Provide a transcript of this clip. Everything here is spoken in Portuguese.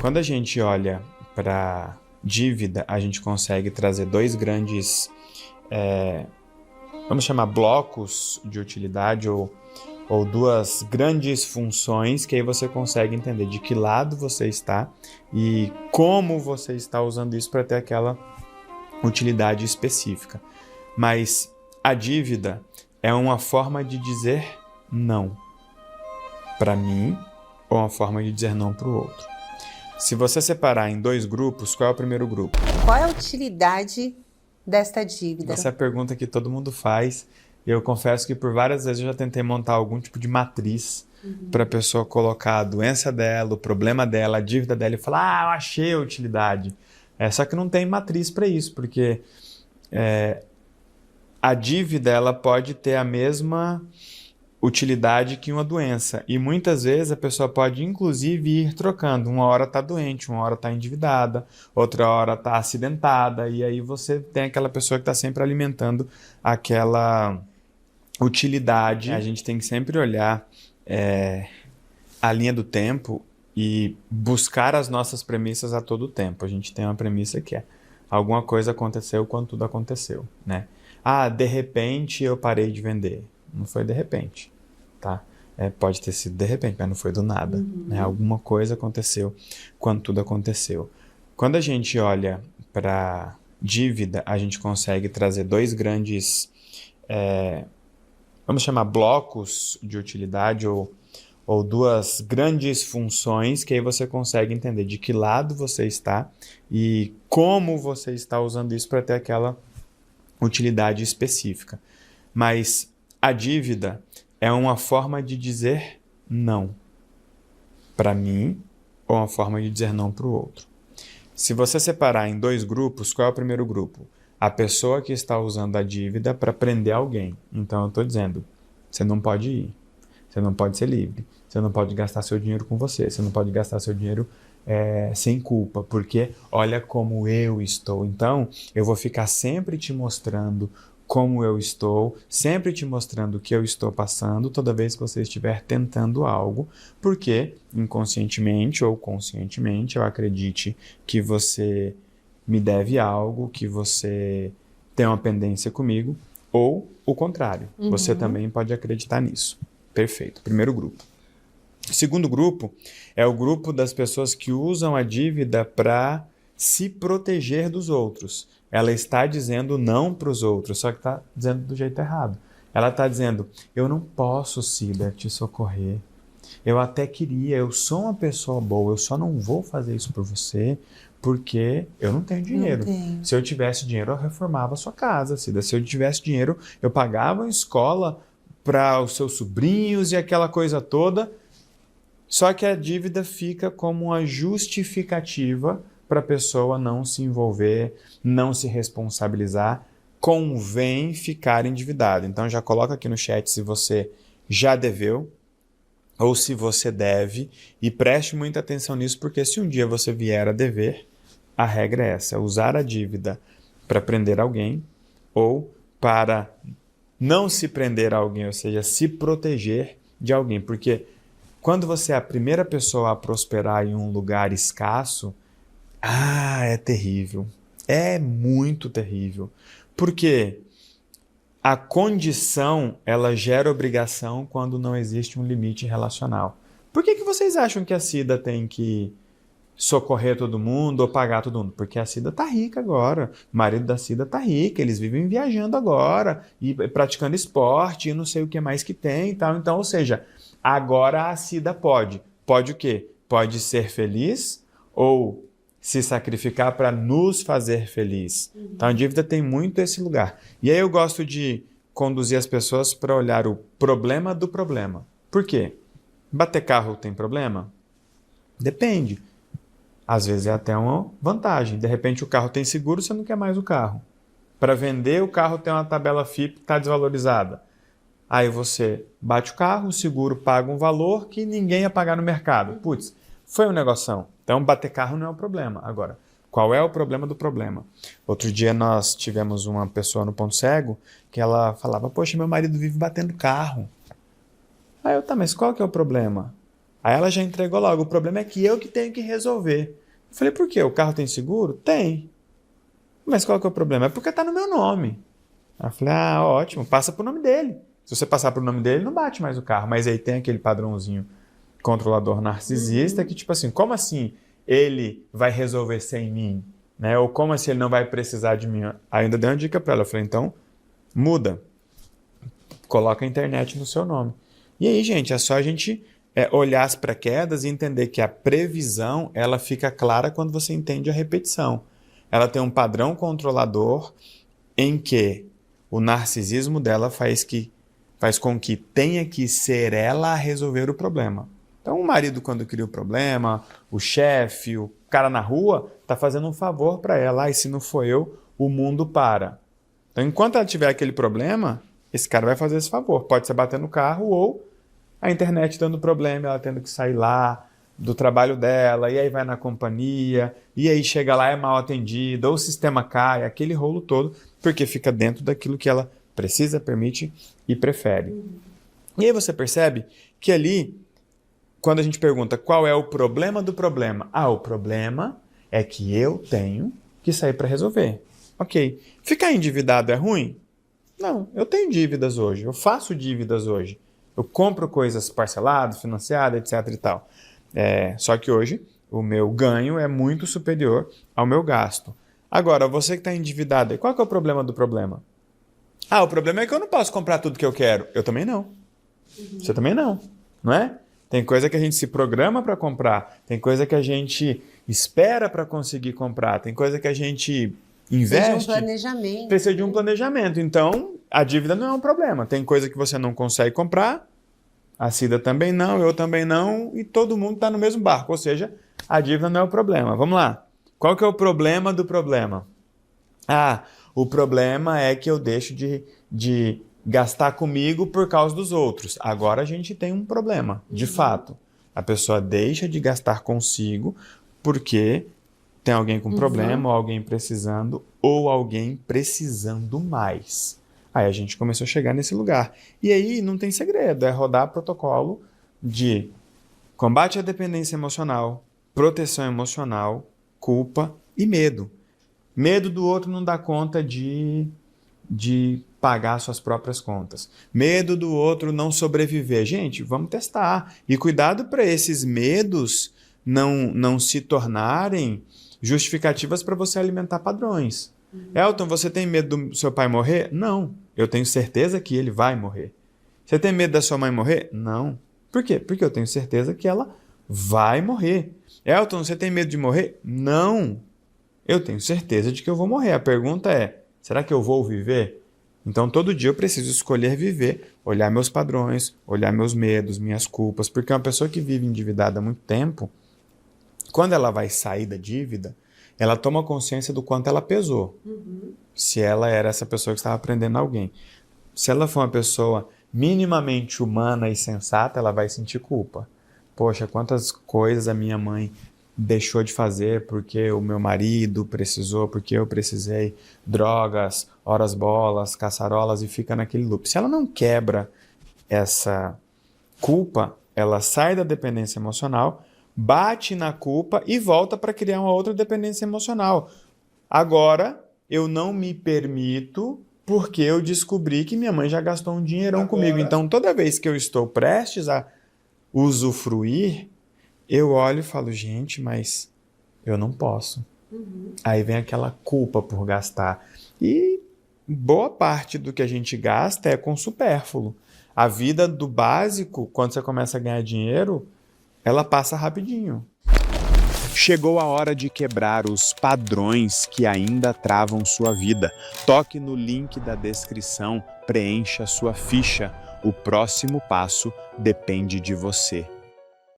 Quando a gente olha para dívida, a gente consegue trazer dois grandes, vamos chamar blocos de utilidade ou duas grandes funções que aí você consegue entender de que lado você está e como você está usando isso para ter aquela utilidade específica. Mas a dívida é uma forma de dizer não para mim ou uma forma de dizer não para o outro. Se você separar em dois grupos, qual é o primeiro grupo? Qual é a utilidade desta dívida? Essa é a pergunta que todo mundo faz. Eu confesso que por várias vezes eu já tentei montar algum tipo de matriz para a pessoa colocar a doença dela, o problema dela, a dívida dela e falar, eu achei a utilidade. Só que não tem matriz para isso, porque a dívida ela pode ter a mesma utilidade que uma doença. E muitas vezes a pessoa pode, inclusive, ir trocando. Uma hora está doente, uma hora está endividada, outra hora está acidentada. E aí você tem aquela pessoa que está sempre alimentando aquela utilidade. A gente tem que sempre olhar a linha do tempo e buscar as nossas premissas a todo tempo. A gente tem uma premissa que é alguma coisa aconteceu quando tudo aconteceu, né? De repente eu parei de vender. Não foi de repente, tá? Pode ter sido de repente, mas não foi do nada. Né? Alguma coisa aconteceu quando tudo aconteceu. Quando a gente olha para dívida, a gente consegue trazer dois grandes, vamos chamar blocos de utilidade ou duas grandes funções que aí você consegue entender de que lado você está e como você está usando isso para ter aquela utilidade específica. Mas a dívida é uma forma de dizer não para mim ou uma forma de dizer não para o outro. Se você separar em dois grupos, qual é o primeiro grupo? A pessoa que está usando a dívida para prender alguém. Então eu estou dizendo, você não pode ir, você não pode ser livre, você não pode gastar seu dinheiro com você não pode gastar seu dinheiro sem culpa, porque olha como eu estou. Então eu vou ficar sempre te mostrando como eu estou, sempre te mostrando o que eu estou passando toda vez que você estiver tentando algo, porque inconscientemente ou conscientemente eu acredite que você me deve algo, que você tem uma pendência comigo, ou o contrário, você também pode acreditar nisso. Perfeito, primeiro grupo. O segundo grupo é o grupo das pessoas que usam a dívida para se proteger dos outros. Ela está dizendo não para os outros, só que está dizendo do jeito errado. Ela está dizendo, eu não posso, Cida, te socorrer. Eu até queria, eu sou uma pessoa boa, eu só não vou fazer isso por você porque eu não tenho dinheiro. Se eu tivesse dinheiro, eu reformava a sua casa, Cida. Se eu tivesse dinheiro, eu pagava uma escola para os seus sobrinhos e aquela coisa toda. Só que a dívida fica como uma justificativa para a pessoa não se envolver, não se responsabilizar. Convém ficar endividado. Então já coloca aqui no chat se você já deveu ou se você deve e preste muita atenção nisso, porque se um dia você vier a dever, a regra é essa, usar a dívida para prender alguém ou para não se prender a alguém, ou seja, se proteger de alguém, porque quando você é a primeira pessoa a prosperar em um lugar escasso, é terrível. É muito terrível. Porque a condição, ela gera obrigação quando não existe um limite relacional. Por que vocês acham que a Cida tem que socorrer todo mundo ou pagar todo mundo? Porque a Cida tá rica agora. O marido da Cida tá rico. Eles vivem viajando agora e praticando esporte e não sei o que mais que tem e tal. Então, ou seja, agora a Cida pode. Pode o quê? Pode ser feliz ou se sacrificar para nos fazer feliz. Então a dívida tem muito esse lugar. E aí eu gosto de conduzir as pessoas para olhar o problema do problema. Por quê? Bater carro tem problema? Depende. Às vezes é até uma vantagem. De repente o carro tem seguro, você não quer mais o carro. Para vender, o carro tem uma tabela FIP que está desvalorizada. Aí você bate o carro, o seguro paga um valor que ninguém ia pagar no mercado. Putz, foi um negoção. Então, bater carro não é um problema. Agora, qual é o problema do problema? Outro dia nós tivemos uma pessoa no Ponto Cego que ela falava, poxa, meu marido vive batendo carro. Aí eu, mas qual que é o problema? Aí ela já entregou logo. O problema é que eu que tenho que resolver. Eu falei, por quê? O carro tem seguro? Tem. Mas qual que é o problema? É porque está no meu nome. Aí eu falei, ótimo, passa pro nome dele. Se você passar pro nome dele, não bate mais o carro. Mas aí tem aquele padrãozinho controlador narcisista que, tipo assim, como assim ele vai resolver sem mim? Né? Ou como assim ele não vai precisar de mim? Aí ainda dei uma dica para ela. Eu falei, então, muda. Coloca a internet no seu nome. E aí, gente, é só a gente olhar as paraquedas e entender que a previsão, ela fica clara quando você entende a repetição. Ela tem um padrão controlador em que o narcisismo dela faz com que tenha que ser ela a resolver o problema. Então, o marido, quando cria o problema, o chefe, o cara na rua, está fazendo um favor para ela. E se não for eu, o mundo para. Então, enquanto ela tiver aquele problema, esse cara vai fazer esse favor. Pode ser bater no carro ou a internet dando problema, ela tendo que sair lá do trabalho dela, e aí vai na companhia, e aí chega lá, é mal atendida, ou o sistema cai, aquele rolo todo, porque fica dentro daquilo que ela precisa, permite e prefere. E aí você percebe que ali, quando a gente pergunta qual é o problema do problema, o problema é que eu tenho que sair para resolver. Ok. Ficar endividado é ruim? Não, eu tenho dívidas hoje, eu faço dívidas hoje. Eu compro coisas parceladas, financiadas, etc e tal. Só que hoje o meu ganho é muito superior ao meu gasto. Agora, você que está endividado, qual que é o problema do problema? O problema é que eu não posso comprar tudo que eu quero. Eu também não. Você também não, não é? Tem coisa que a gente se programa para comprar, tem coisa que a gente espera para conseguir comprar, tem coisa que a gente investe. Precisa de um planejamento. Precisa de um planejamento. Então, a dívida não é um problema. Tem coisa que você não consegue comprar, a Cida também não, eu também não, e todo mundo está no mesmo barco. Ou seja, a dívida não é o problema. Vamos lá. Qual que é o problema do problema? O problema é que eu deixo de gastar comigo por causa dos outros. Agora a gente tem um problema, de fato. A pessoa deixa de gastar consigo porque tem alguém com problema, ou alguém precisando, ou alguém precisando mais. Aí a gente começou a chegar nesse lugar. E aí não tem segredo, é rodar protocolo de combate à dependência emocional, proteção emocional, culpa e medo. Medo do outro não dar conta de pagar suas próprias contas. Medo do outro não sobreviver. Gente, vamos testar. E cuidado para esses medos não se tornarem justificativas para você alimentar padrões. Elton, você tem medo do seu pai morrer? Não. Eu tenho certeza que ele vai morrer. Você tem medo da sua mãe morrer? Não. Por quê? Porque eu tenho certeza que ela vai morrer. Elton, você tem medo de morrer? Não. Eu tenho certeza de que eu vou morrer. A pergunta é, será que eu vou viver? Então, todo dia eu preciso escolher viver, olhar meus padrões, olhar meus medos, minhas culpas, porque uma pessoa que vive endividada há muito tempo, quando ela vai sair da dívida, ela toma consciência do quanto ela pesou. Se ela era essa pessoa que estava prendendo alguém. Se ela for uma pessoa minimamente humana e sensata, ela vai sentir culpa. Poxa, quantas coisas a minha mãe deixou de fazer porque o meu marido precisou, porque eu precisei, drogas, horas bolas, caçarolas, e fica naquele loop. Se ela não quebra essa culpa, ela sai da dependência emocional, bate na culpa e volta para criar uma outra dependência emocional. Agora, eu não me permito porque eu descobri que minha mãe já gastou um dinheirão comigo. Então, toda vez que eu estou prestes a usufruir, eu olho e falo, gente, mas eu não posso. Aí vem aquela culpa por gastar. E boa parte do que a gente gasta é com supérfluo. A vida do básico, quando você começa a ganhar dinheiro, ela passa rapidinho. Chegou a hora de quebrar os padrões que ainda travam sua vida. Toque no link da descrição, preencha sua ficha. O próximo passo depende de você.